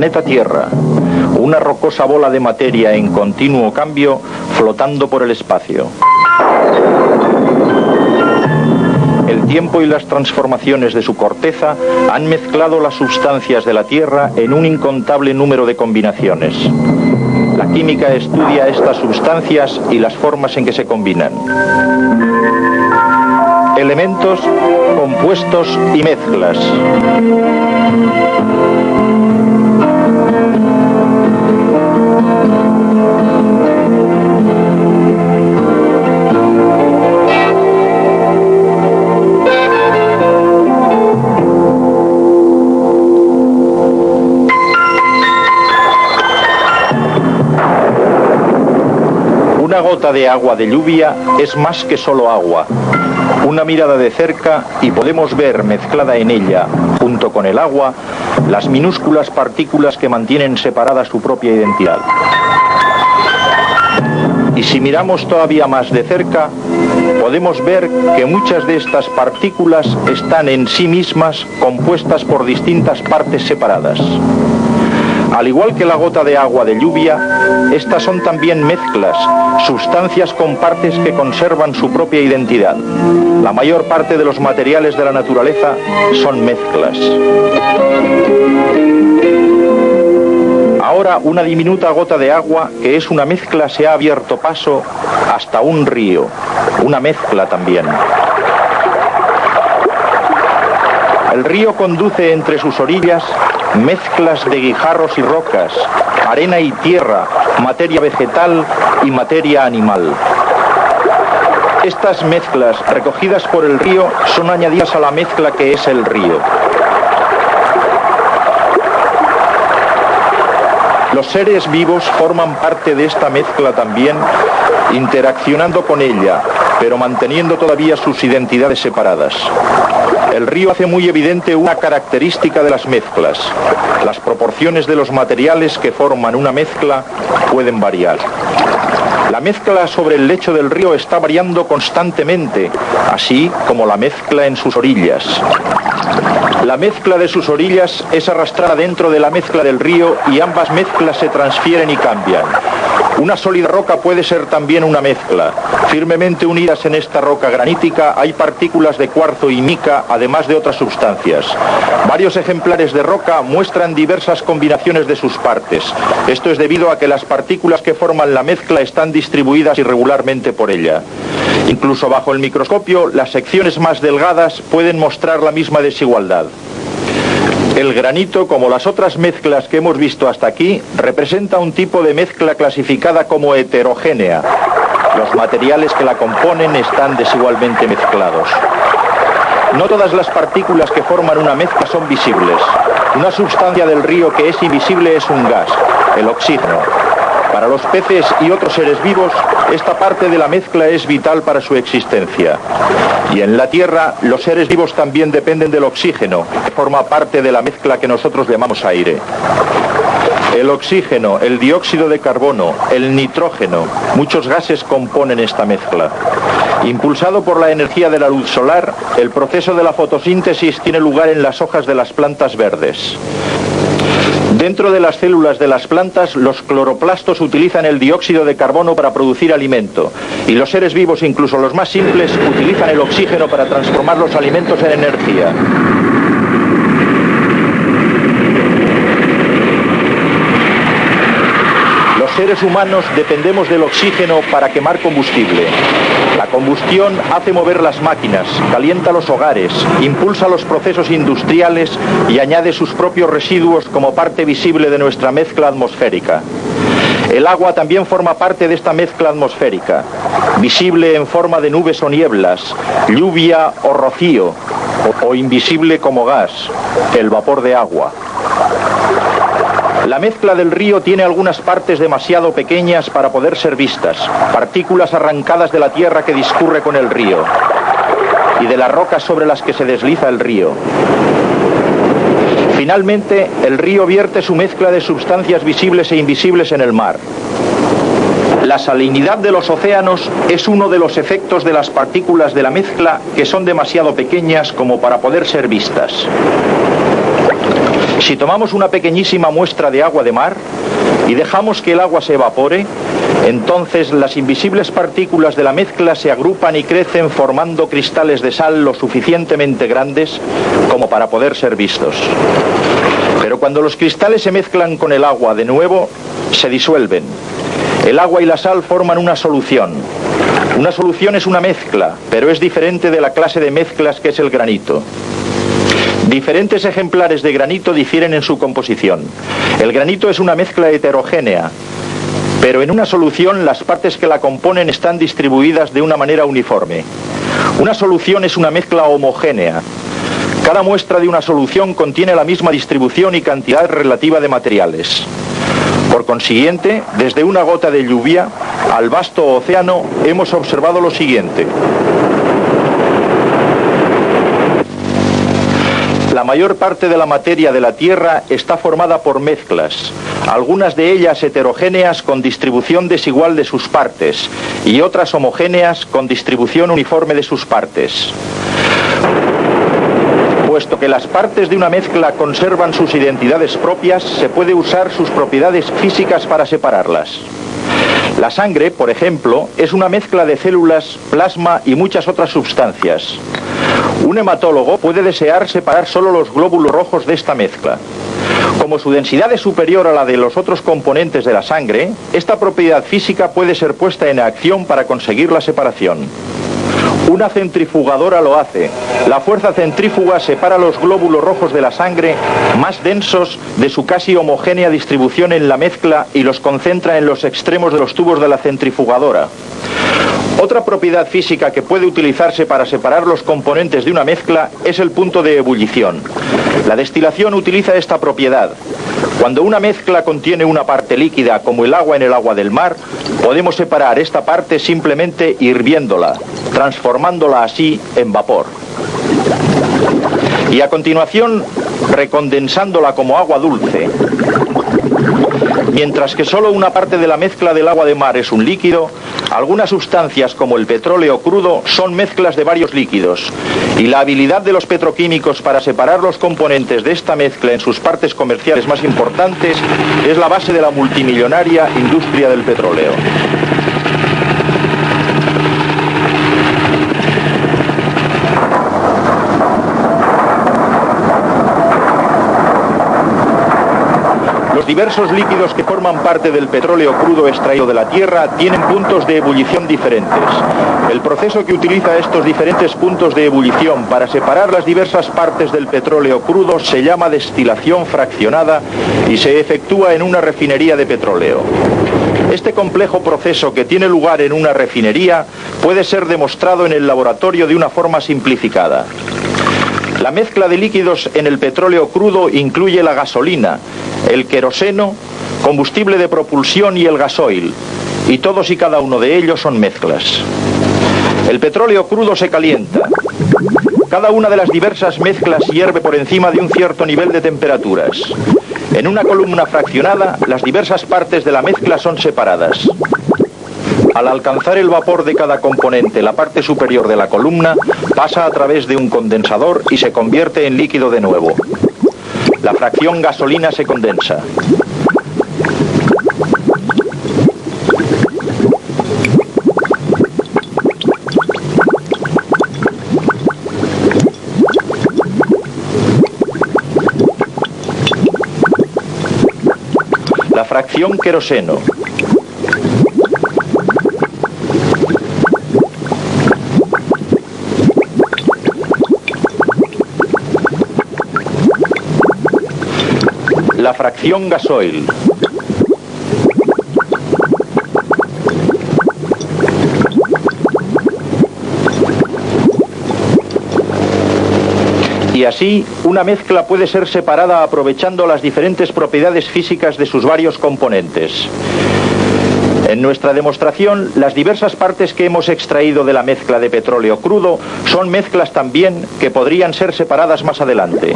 planeta Tierra, una rocosa bola de materia en continuo cambio flotando por el espacio. El tiempo y las transformaciones de su corteza han mezclado las sustancias de la Tierra en un incontable número de combinaciones. La química estudia estas sustancias y las formas en que se combinan. Elementos, compuestos y mezclas. Una gota de agua de lluvia es más que solo agua. Una mirada de cerca y podemos ver mezclada en ella, junto con el agua, las minúsculas partículas que mantienen separada su propia identidad. Y si miramos todavía más de cerca, podemos ver que muchas de estas partículas están en sí mismas compuestas por distintas partes separadas. Al igual que la gota de agua de lluvia, estas son también mezclas, sustancias con partes que conservan su propia identidad. La mayor parte de los materiales de la naturaleza son mezclas. Ahora una diminuta gota de agua, que es una mezcla, se ha abierto paso hasta un río, una mezcla también. El río conduce entre sus orillas mezclas de guijarros y rocas, arena y tierra, materia vegetal y materia animal. Estas mezclas recogidas por el río son añadidas a la mezcla que es el río. Los seres vivos forman parte de esta mezcla también, interaccionando con ella, pero manteniendo todavía sus identidades separadas. El río hace muy evidente una característica de las mezclas. Las proporciones de los materiales que forman una mezcla pueden variar. La mezcla sobre el lecho del río está variando constantemente, así como la mezcla en sus orillas. La mezcla de sus orillas es arrastrada dentro de la mezcla del río y ambas mezclas se transfieren y cambian. Una sólida roca puede ser también una mezcla. Firmemente unidas en esta roca granítica hay partículas de cuarzo y mica, además de otras sustancias. Varios ejemplares de roca muestran diversas combinaciones de sus partes. Esto es debido a que las partículas que forman la mezcla están distribuidas irregularmente por ella. Incluso bajo el microscopio, las secciones más delgadas pueden mostrar la misma desigualdad. El granito, como las otras mezclas que hemos visto hasta aquí, representa un tipo de mezcla clasificada como heterogénea. Los materiales que la componen están desigualmente mezclados. No todas las partículas que forman una mezcla son visibles. Una sustancia del río que es invisible es un gas, el oxígeno. Para los peces y otros seres vivos, esta parte de la mezcla es vital para su existencia. Y en la Tierra, los seres vivos también dependen del oxígeno, que forma parte de la mezcla que nosotros llamamos aire. El oxígeno, el dióxido de carbono, el nitrógeno, muchos gases componen esta mezcla. Impulsado por la energía de la luz solar, el proceso de la fotosíntesis tiene lugar en las hojas de las plantas verdes. Dentro de las células de las plantas, los cloroplastos utilizan el dióxido de carbono para producir alimento, y los seres vivos, incluso los más simples, utilizan el oxígeno para transformar los alimentos en energía. Los seres humanos dependemos del oxígeno para quemar combustible. La combustión hace mover las máquinas, calienta los hogares, impulsa los procesos industriales y añade sus propios residuos como parte visible de nuestra mezcla atmosférica. El agua también forma parte de esta mezcla atmosférica, visible en forma de nubes o nieblas, lluvia o rocío, o invisible como gas, el vapor de agua. La mezcla del río tiene algunas partes demasiado pequeñas para poder ser vistas, partículas arrancadas de la tierra que discurre con el río y de las rocas sobre las que se desliza el río. Finalmente, el río vierte su mezcla de sustancias visibles e invisibles en el mar. La salinidad de los océanos es uno de los efectos de las partículas de la mezcla que son demasiado pequeñas como para poder ser vistas. Si tomamos una pequeñísima muestra de agua de mar y dejamos que el agua se evapore, entonces las invisibles partículas de la mezcla se agrupan y crecen formando cristales de sal lo suficientemente grandes como para poder ser vistos. Pero cuando los cristales se mezclan con el agua de nuevo, se disuelven. El agua y la sal forman una solución. Una solución es una mezcla, pero es diferente de la clase de mezclas que es el granito. Diferentes ejemplares de granito difieren en su composición. El granito es una mezcla heterogénea, pero en una solución las partes que la componen están distribuidas de una manera uniforme. Una solución es una mezcla homogénea. Cada muestra de una solución contiene la misma distribución y cantidad relativa de materiales. Por consiguiente, desde una gota de lluvia al vasto océano hemos observado lo siguiente. La mayor parte de la materia de la Tierra está formada por mezclas, algunas de ellas heterogéneas con distribución desigual de sus partes y otras homogéneas con distribución uniforme de sus partes. Puesto que las partes de una mezcla conservan sus identidades propias, se puede usar sus propiedades físicas para separarlas. La sangre, por ejemplo, es una mezcla de células, plasma y muchas otras sustancias. Un hematólogo puede desear separar solo los glóbulos rojos de esta mezcla. Como su densidad es superior a la de los otros componentes de la sangre, esta propiedad física puede ser puesta en acción para conseguir la separación. Una centrifugadora lo hace. La fuerza centrífuga separa los glóbulos rojos de la sangre más densos de su casi homogénea distribución en la mezcla y los concentra en los extremos de los tubos de la centrifugadora. Otra propiedad física que puede utilizarse para separar los componentes de una mezcla es el punto de ebullición. La destilación utiliza esta propiedad. Cuando una mezcla contiene una parte líquida, como el agua en el agua del mar, podemos separar esta parte simplemente hirviéndola, transformándola así en vapor. Y a continuación, recondensándola como agua dulce. Mientras que solo una parte de la mezcla del agua de mar es un líquido, algunas sustancias como el petróleo crudo son mezclas de varios líquidos, y la habilidad de los petroquímicos para separar los componentes de esta mezcla en sus partes comerciales más importantes es la base de la multimillonaria industria del petróleo. Los diversos líquidos que forman parte del petróleo crudo extraído de la Tierra tienen puntos de ebullición diferentes. El proceso que utiliza estos diferentes puntos de ebullición para separar las diversas partes del petróleo crudo se llama destilación fraccionada y se efectúa en una refinería de petróleo. Este complejo proceso que tiene lugar en una refinería puede ser demostrado en el laboratorio de una forma simplificada. La mezcla de líquidos en el petróleo crudo incluye la gasolina, el queroseno, combustible de propulsión y el gasoil, y todos y cada uno de ellos son mezclas. El petróleo crudo se calienta. Cada una de las diversas mezclas hierve por encima de un cierto nivel de temperaturas. En una columna fraccionada, las diversas partes de la mezcla son separadas. Al alcanzar el vapor de cada componente, la parte superior de la columna pasa a través de un condensador y se convierte en líquido de nuevo. La fracción gasolina se condensa. La fracción queroseno. La fracción gasoil. Y así, una mezcla puede ser separada aprovechando las diferentes propiedades físicas de sus varios componentes. En nuestra demostración, las diversas partes que hemos extraído de la mezcla de petróleo crudo son mezclas también que podrían ser separadas más adelante.